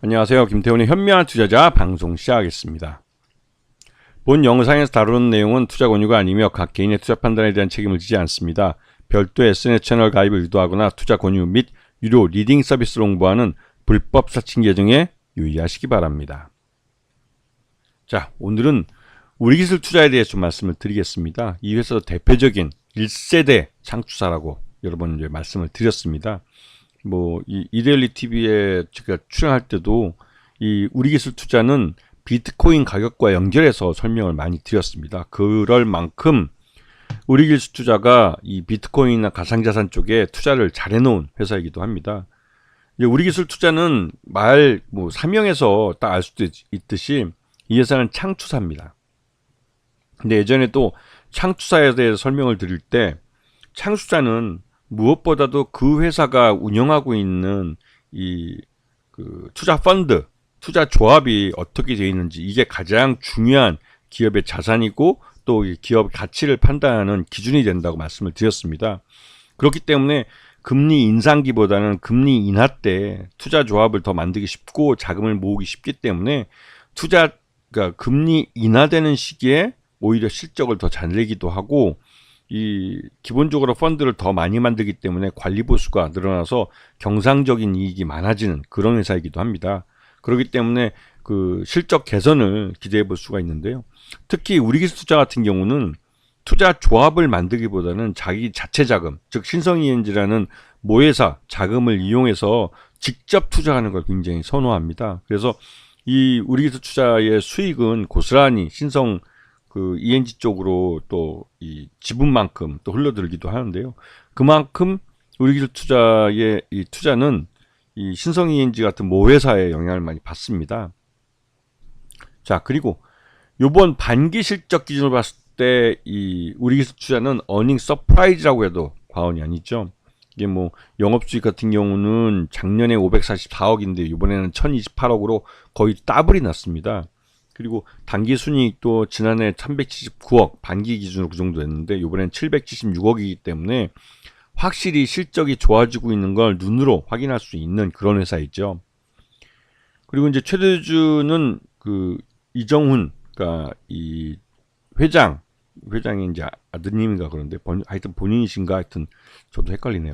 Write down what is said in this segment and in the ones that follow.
안녕하세요. 김태훈의 현명한 투자자 방송 시작하겠습니다. 본 영상에서 다루는 내용은 투자 권유가 아니며 각 개인의 투자 판단에 대한 책임을 지지 않습니다. 별도 SNS 채널 가입을 유도하거나 투자 권유 및 유료 리딩 서비스를 홍보하는 불법 사칭 계정에 유의하시기 바랍니다. 자, 오늘은 우리기술 투자에 대해서 좀 말씀을 드리겠습니다. 이 회사 대표적인 1세대 창투사라고 여러 번 이제 말씀을 드렸습니다. 이 이데일리 TV에 제가 출연할 때도 이 우리기술 투자는 비트코인 가격과 연결해서 설명을 많이 드렸습니다. 그럴 만큼 우리기술 투자가 이 비트코인이나 가상자산 쪽에 투자를 잘 해놓은 회사이기도 합니다. 이제 우리기술 투자는 사명에서 딱 알 수도 있듯이 이 회사는 창투사입니다. 근데 예전에 또 창투사에 대해서 설명을 드릴 때 창투사는 무엇보다도 그 회사가 운영하고 있는 투자 펀드, 투자 조합이 어떻게 되어 있는지 이게 가장 중요한 기업의 자산이고 또 기업 가치를 판단하는 기준이 된다고 말씀을 드렸습니다. 그렇기 때문에 금리 인상기보다는 금리 인하 때 투자 조합을 더 만들기 쉽고 자금을 모으기 쉽기 때문에 그러니까 금리 인하되는 시기에 오히려 실적을 더 잘 내기도 하고 기본적으로 펀드를 더 많이 만들기 때문에 관리 보수가 늘어나서 경상적인 이익이 많아지는 그런 회사이기도 합니다. 그렇기 때문에 그 실적 개선을 기대해 볼 수가 있는데요. 특히 우리기술 투자 같은 경우는 투자 조합을 만들기보다는 자기 자체 자금, 즉 신성이엔지라는 모회사 자금을 이용해서 직접 투자하는 걸 굉장히 선호합니다. 그래서 이 우리기술 투자의 수익은 고스란히 신성 ENG 쪽으로 또 이 지분만큼 또 흘러들기도 하는데요. 그만큼 우리기술 투자의 이 투자는 이 신성 ENG 같은 모회사의 영향을 많이 받습니다. 자, 그리고 요번 반기 실적 기준으로 봤을 때 이 우리기술 투자는 어닝 서프라이즈라고 해도 과언이 아니죠. 이게 영업수익 같은 경우는 작년에 544억인데 이번에는 1028억으로 거의 더블이 났습니다. 그리고 단기 순이익도 지난해 379억 반기 기준으로 그 정도 됐는데 이번엔 776억이기 때문에 확실히 실적이 좋아지고 있는 걸 눈으로 확인할 수 있는 그런 회사이죠. 그리고 이제 최대주주는 이정훈, 그러니까 이 회장이 이제 아드님인가 그런데 하여튼 본인이신가 하여튼 저도 헷갈리네요.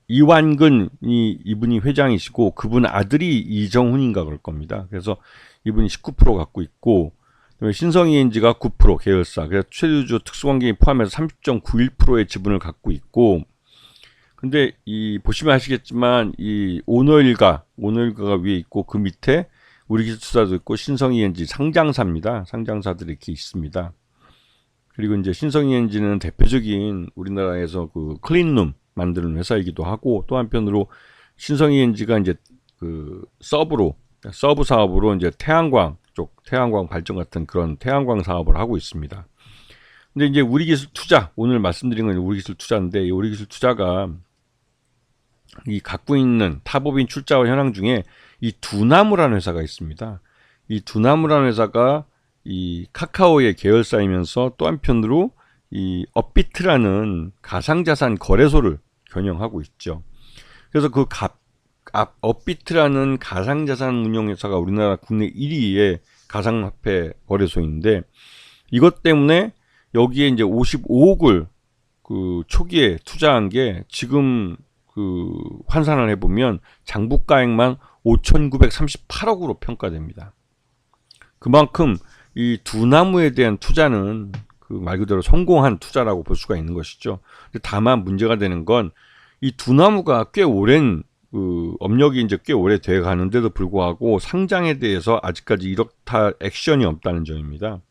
이완근이 이분이 회장이시고 그분 아들이 이정훈인가 그럴 겁니다. 그래서 이분이 19% 갖고 있고 신성이엔지가 9% 계열사, 그래서 최대주주 특수관계인 포함해서 30.91%의 지분을 갖고 있고, 근데 보시면 아시겠지만 이 오너일가가 위에 있고 그 밑에 우리기술투자도 있고 신성이엔지 상장사입니다. 상장사들이 이렇게 있습니다. 그리고 이제 신성이엔지는 대표적인 우리나라에서 클린룸 만드는 회사이기도 하고, 또 한편으로 신성이엔지가 이제 서브 사업으로 이제 태양광 발전 같은 그런 태양광 사업을 하고 있습니다. 근데 이제 우리기술 투자, 오늘 말씀드린 건 우리기술 투자인데, 이 우리기술 투자가 이 갖고 있는 탑업인 출자와 현황 중에 이 두나무라는 회사가 있습니다. 이 두나무라는 회사가 이 카카오의 계열사이면서 또 한편으로 이 업비트라는 가상자산 거래소를 경영하고 있죠. 그래서 업비트라는 가상자산 운용회사가 우리나라 국내 1위의 가상화폐 거래소인데, 이것 때문에 여기에 이제 55억을 초기에 투자한 게 지금 환산을 해보면 장부가액만 5,938억으로 평가됩니다. 그만큼 이 두나무에 대한 투자는 말 그대로 성공한 투자라고 볼 수가 있는 것이죠. 다만 문제가 되는 건 이 두나무가 꽤 오랜 업력이 이제 꽤 오래 돼 가는데도 불구하고 상장에 대해서 아직까지 이렇다 액션이 없다는 점입니다.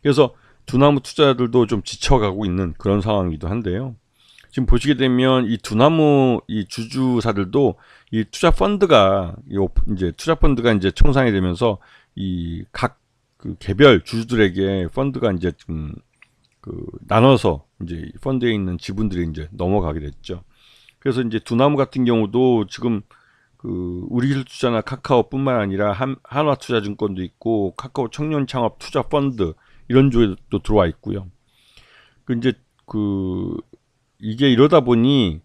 그래서 두나무 투자자들도 좀 지쳐가고 있는 그런 상황이기도 한데요. 지금 보시게 되면 이 두나무 이 주주사들도 이 투자 펀드가 이제 청산이 되면서 이 각 개별 주주들에게 펀드가 이제 나눠서 이제 펀드에 있는 지분들이 이제 넘어가게 됐죠. 그래서 이제 두나무 같은 경우도 지금 우리기술 투자나 카카오뿐만 아니라 한화투자증권도 있고 카카오 청년 창업 투자 펀드 이런 쪽에도 들어와 있고요. 이제 이게 이러다 보니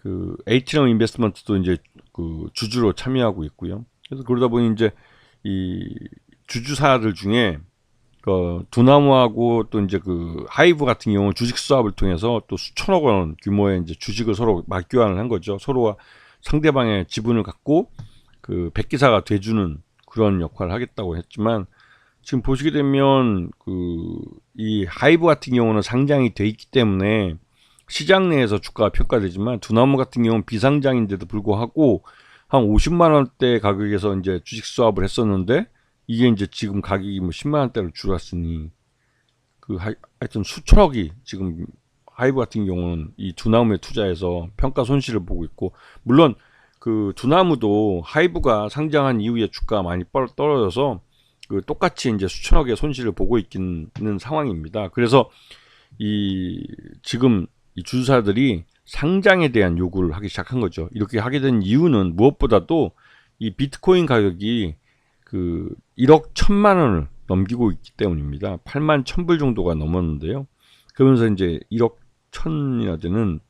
그 H형 인베스트먼트도 이제 그 주주로 참여하고 있고요. 그래서 그러다 보니 이제 이 주주사들 중에 그 두나무하고 또 이제 그 하이브 같은 경우 주식 수합을 통해서 또 수천억 원 규모의 이제 주식을 서로 맞교환을 한 거죠. 서로가 상대방의 지분을 갖고 그 백기사가 돼주는 그런 역할을 하겠다고 했지만, 지금 보시게 되면 그 이 하이브 같은 경우는 상장이 돼 있기 때문에 시장 내에서 주가가 평가되지만, 두나무 같은 경우는 비상장인데도 불구하고 한 50만 원대 가격에서 이제 주식 수합을 했었는데, 이게 이제 지금 가격이 뭐 10만 원대로 줄었으니 그 하여튼 수천억이 지금 하이브 같은 경우는 이 두나무에 투자해서 평가 손실을 보고 있고, 물론 그 두나무도 하이브가 상장한 이후에 주가가 많이 떨어져서 그 똑같이 이제 수천억의 손실을 보고 있는 상황입니다. 그래서 이 지금 이 주주사들이 상장에 대한 요구를 하기 시작한 거죠. 이렇게 하게 된 이유는 무엇보다도 이 비트코인 가격이 그 1억 1천만 원을 넘기고 있기 때문입니다. 8만 1,000불 정도가 넘었는데요. 그러면서 이제 1억 1천이나 되는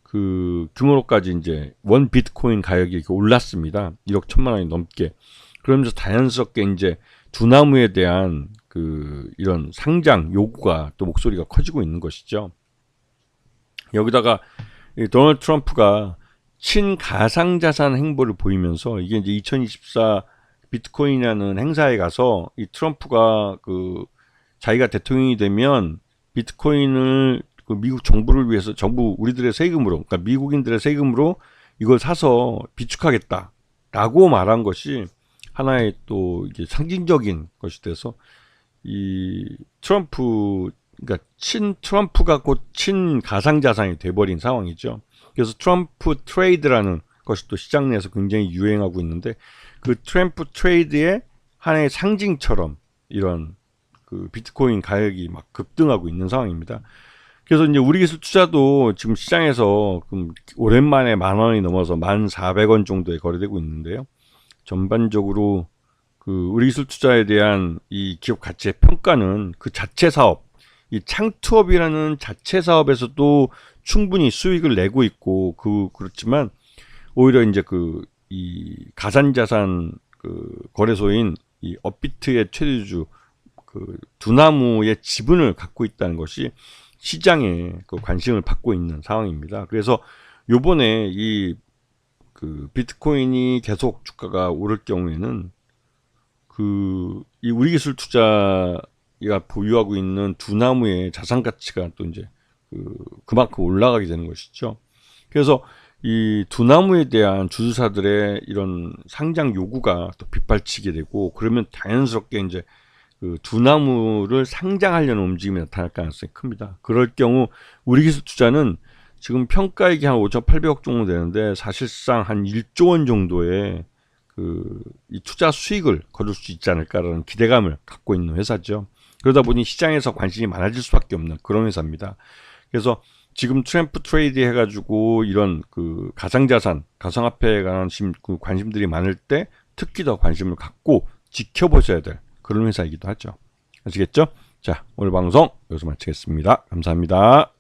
그 규모로까지 이제 원 비트코인 가격이 이렇게 올랐습니다. 1억 1천만 원이 넘게. 그러면서 자연스럽게 이제 두나무에 대한 그 이런 상장 요구가 또 목소리가 커지고 있는 것이죠. 여기다가 이 도널드 트럼프가 친가상자산 행보를 보이면서, 이게 이제 2024 비트코인이라는 행사에 가서 이 트럼프가 그 자기가 대통령이 되면 비트코인을 그 미국 정부를 위해서, 정부 우리들의 세금으로, 그러니까 미국인들의 세금으로 이걸 사서 비축하겠다라고 말한 것이 하나의 또 이게 상징적인 것이 돼서, 이 트럼프, 그러니까 친 트럼프가 곧 친 가상자산이 돼버린 상황이죠. 그래서 트럼프 트레이드라는 것이 또 시장 내에서 굉장히 유행하고 있는데, 그 트럼프 트레이드의 하나의 상징처럼 이런 그 비트코인 가격이 막 급등하고 있는 상황입니다. 그래서 이제 우리기술 투자도 지금 시장에서 오랜만에 10,000원이 넘어서 1,400원 정도에 거래되고 있는데요. 전반적으로 그 우리기술 투자에 대한 이 기업 가치의 평가는 그 자체 사업, 이 창투업이라는 자체 사업에서도 충분히 수익을 내고 있고, 그렇지만 오히려 이제 그 이 가상자산 그 거래소인 이 업비트의 최대주 그 두나무의 지분을 갖고 있다는 것이 시장에 그 관심을 받고 있는 상황입니다. 그래서 요번에 이 그 비트코인이 계속 주가가 오를 경우에는 그 이 우리기술 투자가 보유하고 있는 두나무의 자산 가치가 또 이제 그만큼 올라가게 되는 것이죠. 그래서 이 두나무에 대한 주주사들의 이런 상장 요구가 또 빗발치게 되고, 그러면 자연스럽게 이제 그 두나무를 상장하려는 움직임이 나타날 가능성이 큽니다. 그럴 경우 우리기술 투자는 지금 평가액이 한 5,800억 정도 되는데, 사실상 한 1조 원 정도의 그 이 투자 수익을 거둘 수 있지 않을까라는 기대감을 갖고 있는 회사죠. 그러다 보니 시장에서 관심이 많아질 수밖에 없는 그런 회사입니다. 그래서 지금 트럼프 트레이드 해가지고 이런 그 가상자산, 가상화폐에 관한 그 관심들이 많을 때 특히 더 관심을 갖고 지켜보셔야 될 그런 회사이기도 하죠. 아시겠죠? 자, 오늘 방송 여기서 마치겠습니다. 감사합니다.